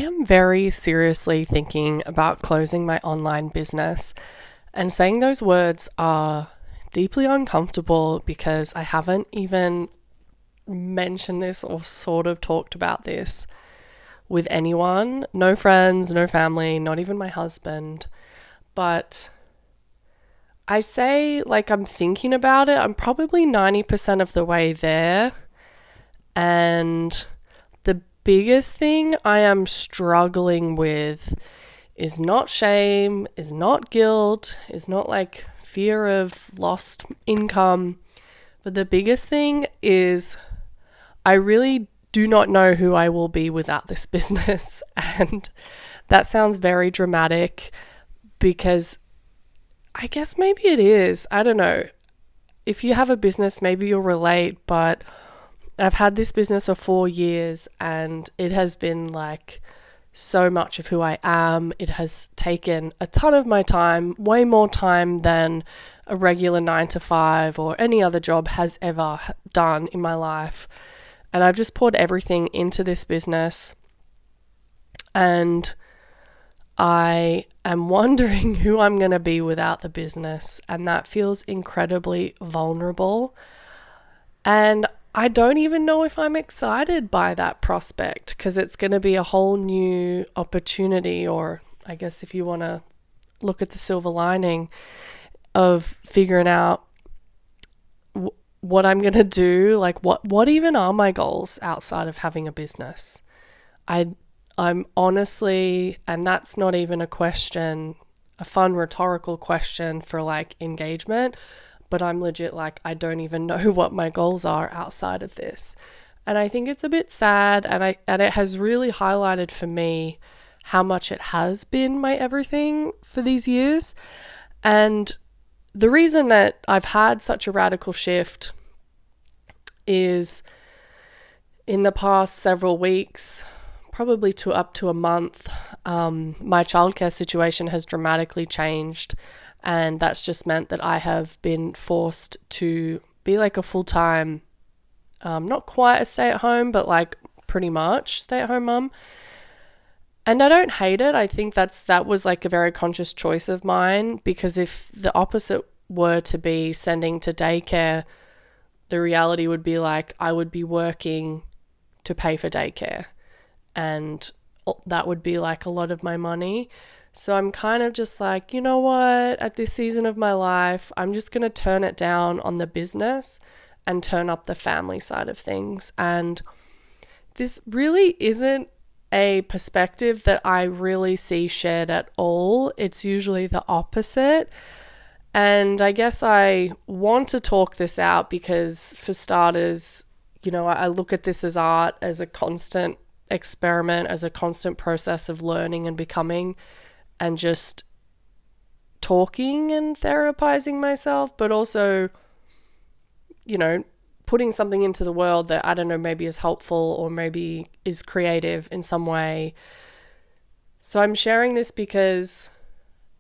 am very seriously thinking about closing my online business, and saying those words are deeply uncomfortable because I haven't even mentioned this or sort of talked about this with anyone. No friends, no family, not even my husband. But I say, like, I'm thinking about it. I'm probably 90% of the way there. And the biggest thing I am struggling with is not shame, is not guilt, is not like fear of lost income. But the biggest thing is I really do not know who I will be without this business. And that sounds very dramatic because I guess maybe it is. I don't know. If you have a business, maybe you'll relate, but I've had this business for 4 years and it has been like so much of who I am. It has taken a ton of my time, way more time than a regular 9 to 5 or any other job has ever done in my life. And I've just poured everything into this business. And I am wondering who I'm going to be without the business. And that feels incredibly vulnerable. And I don't even know if I'm excited by that prospect because it's going to be a whole new opportunity, or I guess if you want to look at the silver lining of figuring out what I'm going to do, like what even are my goals outside of having a business. I'm honestly, and that's not even a question, a fun rhetorical question for like engagement, but I'm legit like, I don't even know what my goals are outside of this. And I think it's a bit sad, and it has really highlighted for me how much it has been my everything for these years. And the reason that I've had such a radical shift is in the past several weeks, probably up to a month, my childcare situation has dramatically changed. And that's just meant that I have been forced to be like a full-time, not quite a stay-at-home, but like pretty much stay-at-home mum. And I don't hate it. I think that was like a very conscious choice of mine, because if the opposite were to be sending to daycare, the reality would be like I would be working to pay for daycare, and that would be like a lot of my money. So I'm kind of just like, you know what, at this season of my life, I'm just going to turn it down on the business and turn up the family side of things. And this really isn't a perspective that I really see shared at all. It's usually the opposite. And I guess I want to talk this out because, for starters, you know, I look at this as art, as a constant experiment, as a constant process of learning and becoming, and just talking and therapizing myself, but also, you know, putting something into the world that I don't know, maybe is helpful or maybe is creative in some way. So I'm sharing this because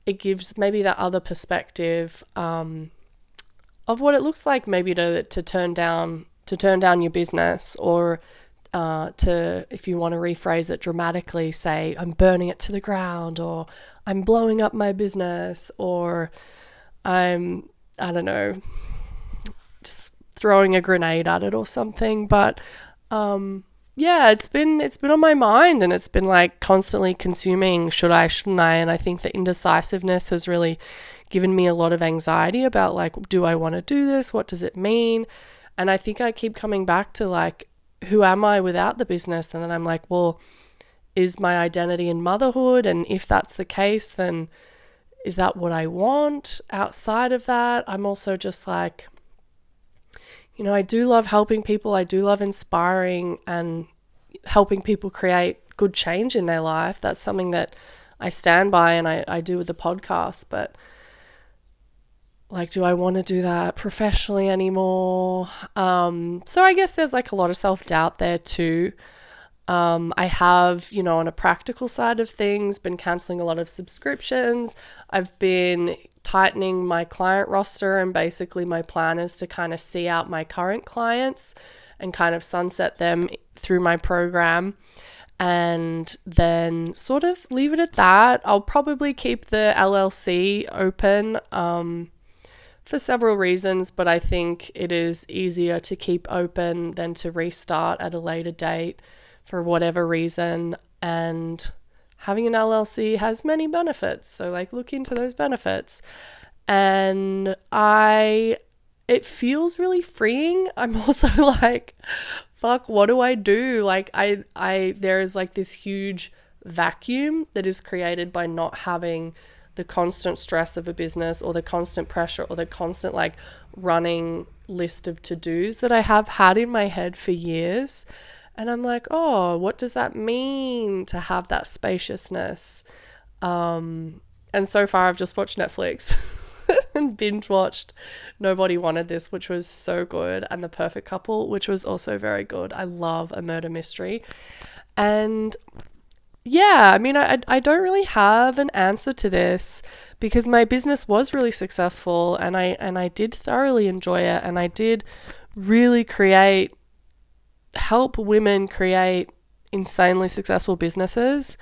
it gives maybe that other perspective of what it looks like maybe to turn down your business, or to, if you want to rephrase it dramatically, say I'm burning it to the ground, or I'm blowing up my business, or I don't know, just throwing a grenade at it or something. But yeah, it's been on my mind, and it's been like constantly consuming, should I, shouldn't I? And I think the indecisiveness has really given me a lot of anxiety about like, do I want to do this? What does it mean? And I think I keep coming back to like, who am I without the business? And then I'm like, well, is my identity in motherhood? And if that's the case, then is that what I want? Outside of that, I'm also just like, you know, I do love helping people. I do love inspiring and helping people create good change in their life. That's something that I stand by, and I do with the podcast. But like, do I want to do that professionally anymore? So I guess there's like a lot of self-doubt there too. I have, you know, on a practical side of things, been cancelling a lot of subscriptions. I've been tightening my client roster, and basically my plan is to kind of see out my current clients and kind of sunset them through my program. and then sort of leave it at that. I'll probably keep the LLC open for several reasons, but I think it is easier to keep open than to restart at a later date for whatever reason. And having an LLC has many benefits, so like look into those benefits. And it feels really freeing. I'm also like, fuck, what do I do? Like there is like this huge vacuum that is created by not having the constant stress of a business or the constant pressure or the constant like running list of to-dos that I have had in my head for years. And I'm like, oh, what does that mean to have that spaciousness? And so far I've just watched Netflix and binge watched Nobody Wanted This, which was so good, and The Perfect Couple, which was also very good. I love a murder mystery. And yeah, I mean, I don't really have an answer to this because my business was really successful and I did thoroughly enjoy it, and I did really help women create insanely successful businesses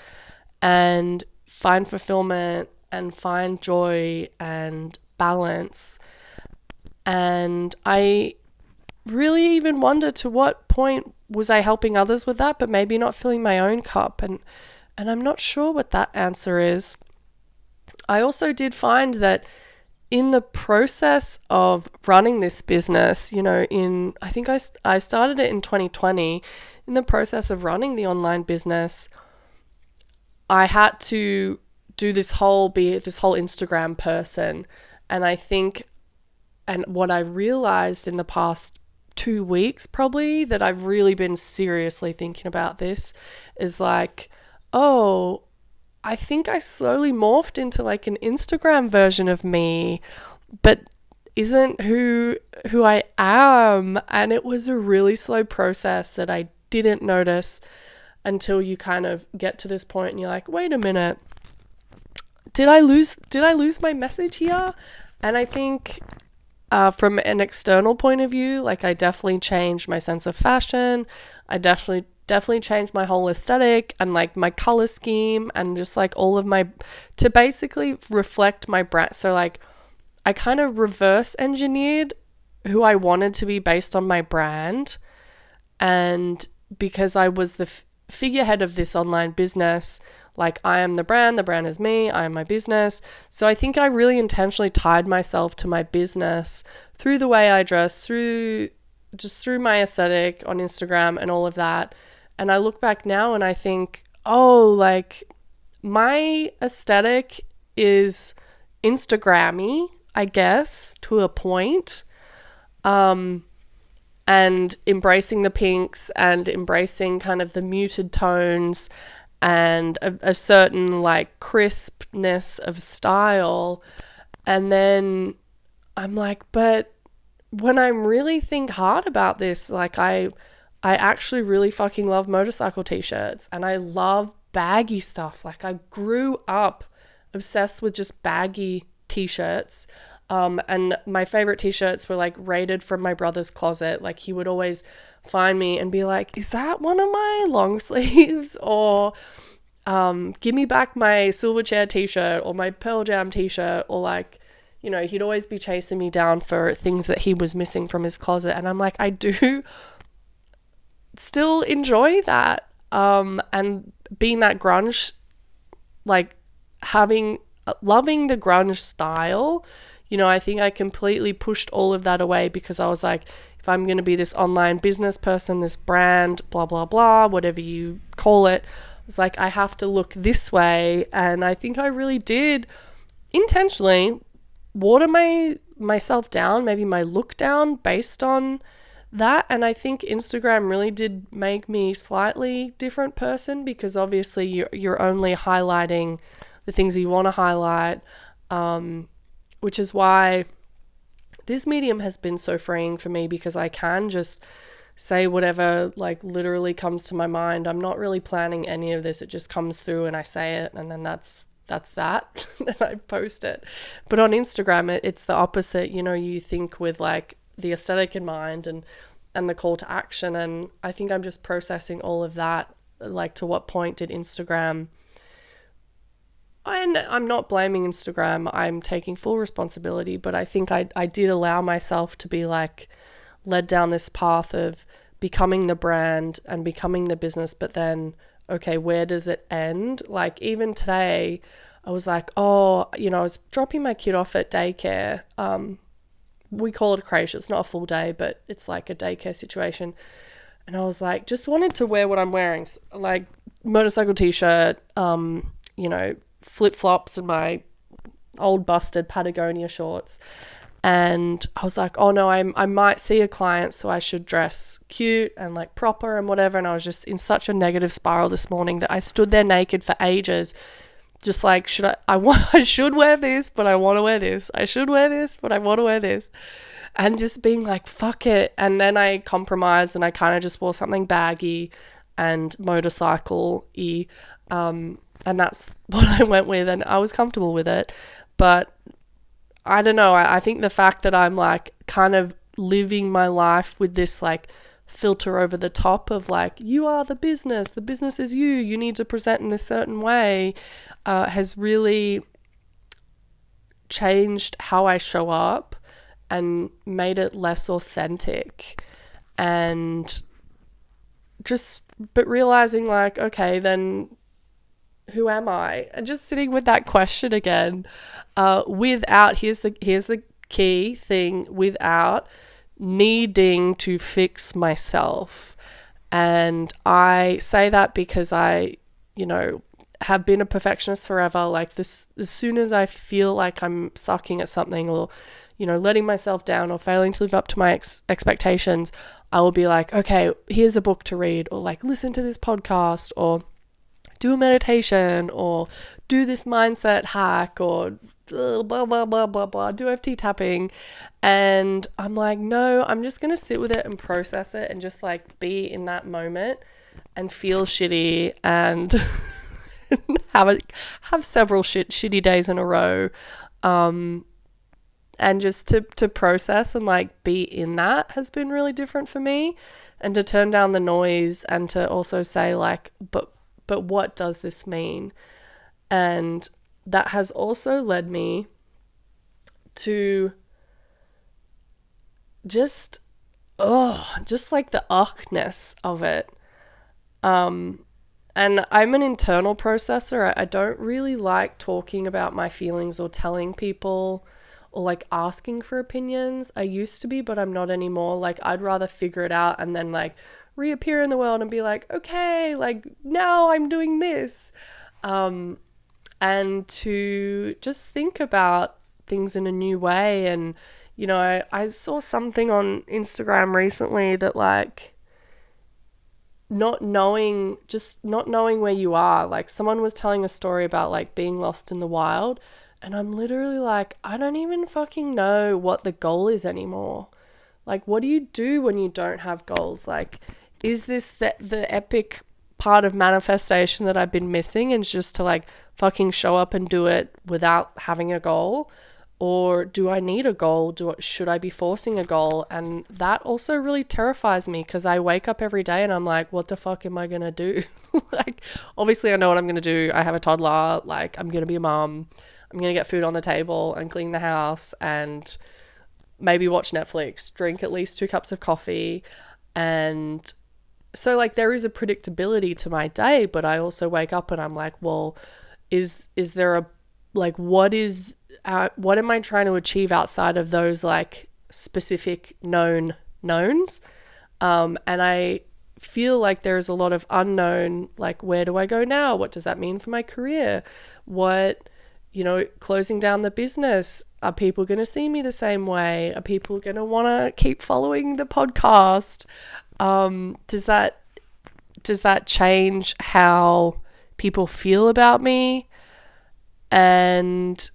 and find fulfillment and find joy and balance. And I really even wonder, to what point was I helping others with that, but maybe not filling my own cup? And I'm not sure what that answer is. I also did find that in the process of running this business, I think I started it in 2020. In the process of running the online business, I had to be this whole Instagram person. And I think, and what I realized in the past 2 weeks probably, that I've really been seriously thinking about this, is like, oh, I think I slowly morphed into like an Instagram version of me, but isn't who I am. And it was a really slow process that I didn't notice until you kind of get to this point and you're like, wait a minute, did I lose my message here? And I think from an external point of view, like I definitely changed my sense of fashion. I definitely changed my whole aesthetic and like my color scheme and just like all of to basically reflect my brand. So like I kind of reverse engineered who I wanted to be based on my brand. And because I was the figurehead of this online business, like I am the brand is me, I am my business. So I think I really intentionally tied myself to my business through the way I dress, through my aesthetic on Instagram and all of that. And I look back now and I think, oh, like my aesthetic is Instagrammy, I guess, to a point. And embracing the pinks and embracing kind of the muted tones and a certain like crispness of style. And then I'm like, but when I really think hard about this, like I actually really fucking love motorcycle t-shirts and I love baggy stuff. Like I grew up obsessed with just baggy t-shirts. And my favorite t-shirts were like raided from my brother's closet. Like he would always find me and be like, is that one of my long sleeves? Or give me back my Silverchair t-shirt or my Pearl Jam t-shirt. Or like, he'd always be chasing me down for things that he was missing from his closet. And I'm like, I do still enjoy that. And being that grunge, like loving the grunge style, I think I completely pushed all of that away because I was like, if I'm going to be this online business person, this brand, blah, blah, blah, whatever you call it, it's like, I have to look this way. And I think I really did intentionally water myself down, maybe my look down based on that. And I think Instagram really did make me a slightly different person because obviously you're only highlighting the things you want to highlight, which is why this medium has been so freeing for me because I can just say whatever like literally comes to my mind. I'm not really planning any of this. It just comes through and I say it and then that's that. And I post it. But on Instagram, it's the opposite. You think with like the aesthetic in mind and the call to action. And I think I'm just processing all of that like to what point did Instagram, and I'm not blaming Instagram, I'm taking full responsibility, but I think I did allow myself to be like led down this path of becoming the brand and becoming the business, but then, okay, where does it end? Like even today, I was like, oh, you know, I was dropping my kid off at daycare. We call it a creche. It's not a full day, but it's like a daycare situation. And I was like, just wanted to wear what I'm wearing, like motorcycle t-shirt, you know, flip-flops and my old busted Patagonia shorts. And I was like, oh no, I might see a client, so I should dress cute and like proper and whatever. And I was just in such a negative spiral this morning that I stood there naked for ages, just like, I should wear this, but I want to wear this. I should wear this, but I want to wear this. And just being like, fuck it. And then I compromised and I kind of just wore something baggy and motorcycle-y. And that's what I went with, and I was comfortable with it. But I don't know, I think the fact that I'm like kind of living my life with this like filter over the top of like, you are the business is you need to present in this certain way, has really changed how I show up and made it less authentic. And but realizing like, okay, then who am I? And just sitting with that question again, without, here's the key thing, without needing to fix myself. And I say that because I, you know, have been a perfectionist forever. Like this, as soon as I feel like I'm sucking at something, or, you know, letting myself down or failing to live up to my expectations, I will be like, okay, here's a book to read, or like listen to this podcast, or do a meditation, or do this mindset hack, or blah, blah, blah, blah, blah, do FT tapping. And I'm like, no, I'm just going to sit with it and process it and just like be in that moment and feel shitty and have several shitty days in a row. And just to process and like be in that has been really different for me, and to turn down the noise and to also say like, but what does this mean? And that has also led me to just like the uckness of it. And I'm an internal processor. I don't really like talking about my feelings or telling people or like asking for opinions. I used to be, but I'm not anymore. Like I'd rather figure it out and then like reappear in the world and be like, okay, like now I'm doing this. And to just think about things in a new way. And, you know, I saw something on Instagram recently that like not knowing where you are. Like someone was telling a story about like being lost in the wild. And I'm literally like, I don't even fucking know what the goal is anymore. Like, what do you do when you don't have goals? Like, is this the epic part of manifestation that I've been missing, and it's just to like fucking show up and do it without having a goal? Or do I need a goal? Should I be forcing a goal? And that also really terrifies me, because I wake up every day and I'm like, what the fuck am I going to do? Like, obviously I know what I'm going to do. I have a toddler. Like, I'm going to be a mom. I'm going to get food on the table and clean the house and maybe watch Netflix, drink at least 2 cups of coffee. And so like there is a predictability to my day, but I also wake up and I'm like, well, is there a, like, what am I trying to achieve outside of those like specific knowns? And I feel like there's a lot of unknown, like, where do I go now? What does that mean for my career? What, you know, closing down the business, are people going to see me the same way? Are people going to want to keep following the podcast? Does that change how people feel about me? And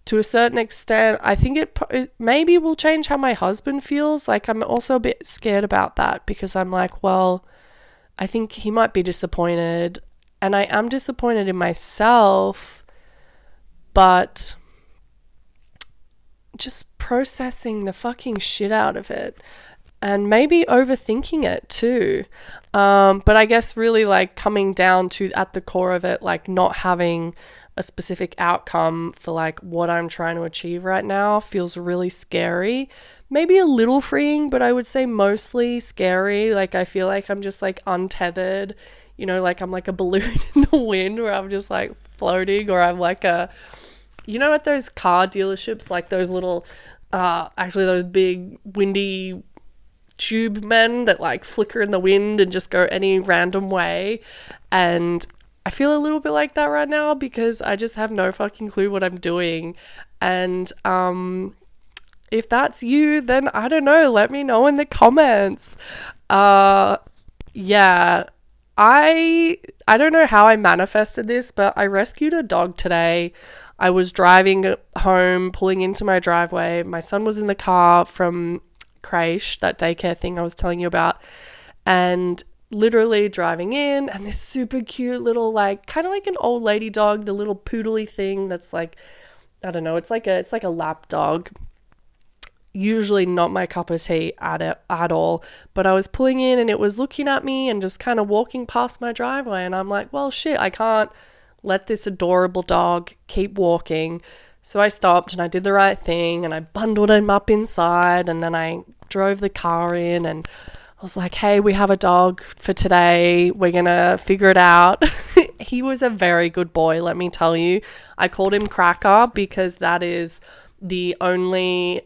to a certain extent, I think it maybe will change how my husband feels. Like, I'm also a bit scared about that, because I'm like, well, I think he might be disappointed, and I am disappointed in myself. But just processing the fucking shit out of it. and maybe overthinking it too. But I guess really like coming down to at the core of it, like not having a specific outcome for like what I'm trying to achieve right now feels really scary. Maybe a little freeing, but I would say mostly scary. Like I feel like I'm just like untethered, like I'm like a balloon in the wind where I'm just like floating, or I'm like at those car dealerships, like those little, actually those big windy tube men that like flicker in the wind and just go any random way. And I feel a little bit like that right now because I just have no fucking clue what I'm doing. And if that's you, then I don't know, let me know in the comments. Yeah, I don't know how I manifested this, but I rescued a dog today. I was driving home, pulling into my driveway. My son was in the car from creche, that daycare thing I was telling you about, and literally driving in, and this super cute little, like, kind of like an old lady dog, the little poodly thing that's like, I don't know, it's like a lap dog. Usually not my cup of tea at all, but I was pulling in and it was looking at me and just kind of walking past my driveway, and I'm like, well shit, I can't let this adorable dog keep walking. So I stopped and I did the right thing and I bundled him up inside, and then I drove the car in and I was like, hey, we have a dog for today. We're going to figure it out. He was a very good boy, let me tell you. I called him Cracker because that is the only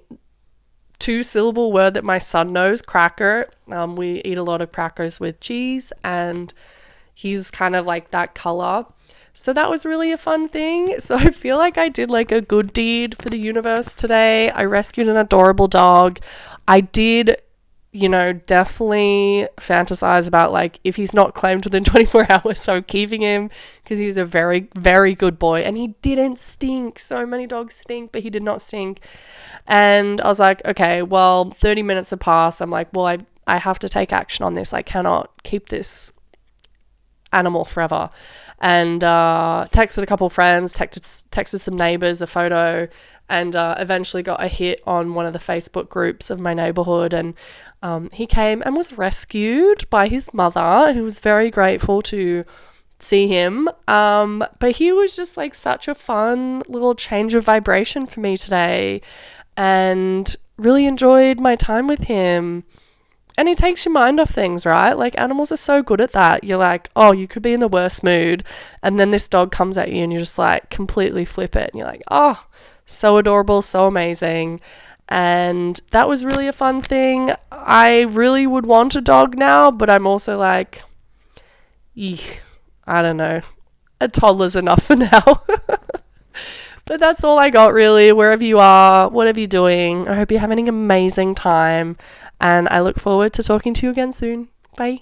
2-syllable word that my son knows, cracker. We eat a lot of crackers with cheese, and he's kind of like that color. So that was really a fun thing. So I feel like I did like a good deed for the universe today. I rescued an adorable dog. I did, definitely fantasize about like if he's not claimed within 24 hours, so I'm keeping him because he's a very, very good boy, and he didn't stink. So many dogs stink, but he did not stink. And I was like, okay, well, 30 minutes have passed. I'm like, well, I have to take action on this. I cannot keep this animal forever. And texted a couple of friends, texted some neighbors a photo, and eventually got a hit on one of the Facebook groups of my neighborhood. And he came and was rescued by his mother, who was very grateful to see him. But he was just like such a fun little change of vibration for me today, and really enjoyed my time with him. And it takes your mind off things, right? Like animals are so good at that. You're like, oh, you could be in the worst mood, and then this dog comes at you and you just like completely flip it, and you're like, oh, so adorable, so amazing. And that was really a fun thing. I really would want a dog now, but I'm also like, eek, I don't know. A toddler's enough for now. But that's all I got, really. Wherever you are, whatever you're doing, I hope you're having an amazing time, and I look forward to talking to you again soon. Bye.